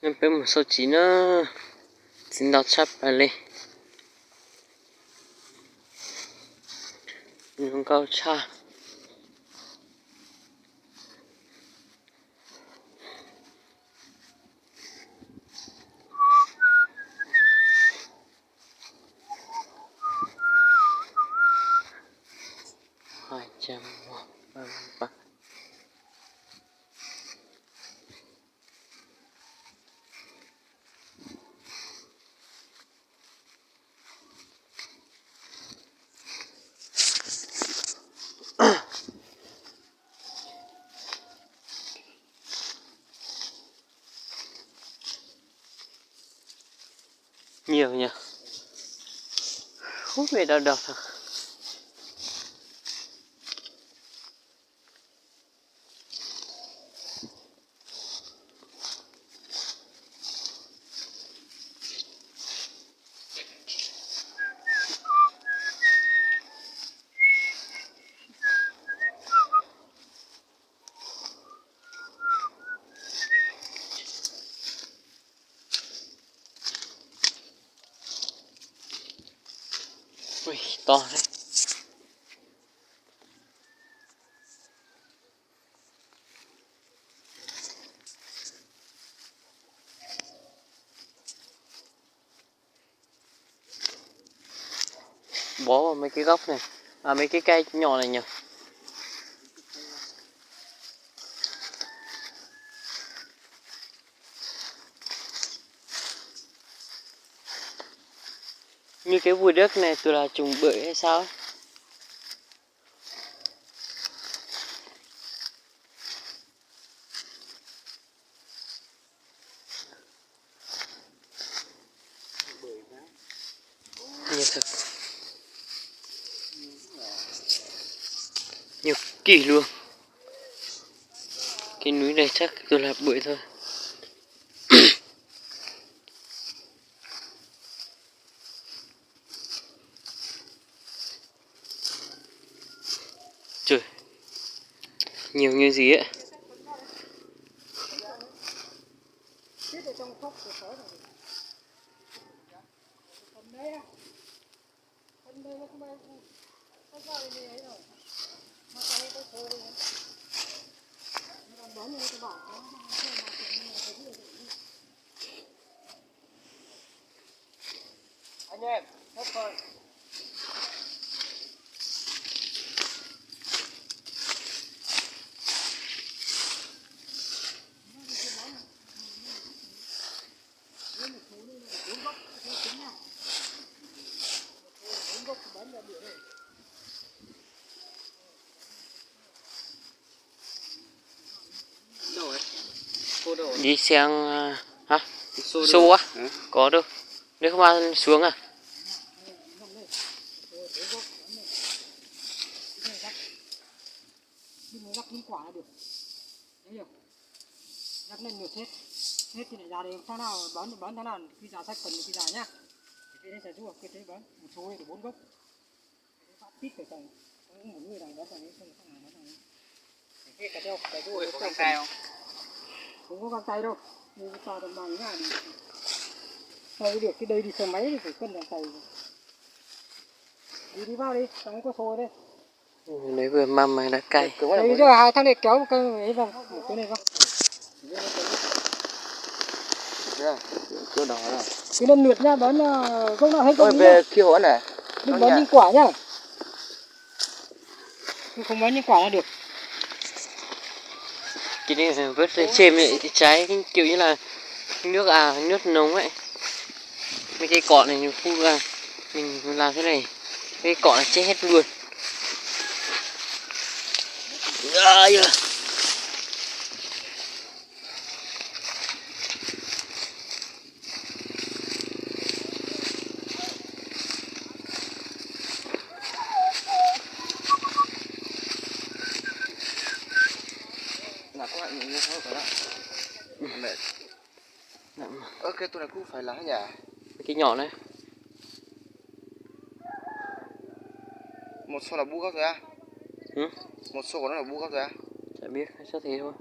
Em bé một số chỉ nó xin đọc sắp lại lên những câu cha hai trăm ba nhiều nhỉ, không biết đâu đâu thật. Ui, to đấy. Bó vào mấy cái gốc này, mấy cái cây nhỏ này nhỉ. Như cái vùi đất này tôi là trùng bưởi hay sao ấy? Nhiều thật, nhiều kỳ luôn. Cái núi này chắc tôi là bưởi thôi. Trời, nhiều như gì ấy. Anh em, hết thôi. Đi sang hả? Xô á? Có đâu. Nếu không ăn xuống à? Rắc những quả là được. Đấy hiểu. Rắc lên được hết. Hết thì lại ra đây tháng nào bón tháng nào khi ra sách phần khi ra nhá. Cái đấy sẽ rua, cái đấy bón một số thì 4 gốc. Phát tít phải trồng. Một người đang bón trồng không nào bón trồng. Cái cà theo, cái rua có găng tay không? Không có găng tay đâu. Nhưng sao đồng bằng nhá. Thôi được cái đây đi xe máy thì phải cân găng tay. Đi vào đi, không có xôi đây. Đấy vừa mâm mà đã cay. Đây giờ hai thằng này kéo một cái ấy vào, một cái này vào. Chỗ đó rồi. Cái lần lượt nha, bón gốc nào hết gốc về kia hỗn này. đừng bón những quả nhá. Không bón những quả là được. Cái này vớt lên trên ấy, trái kiểu như là nước nóng ấy. Mấy cái cỏ này mình phu ra, mình làm thế này, cái cỏ này chết hết luôn. Là có bạn nhìn sao cả đó. Mệt. Cái tôi này cũng phải lá nhỉ. Cái nhỏ này. Một số là bu gốc rồi à? Ừ? Một số của nó là bu gốc rồi à? Chả biết, chắc thế thôi.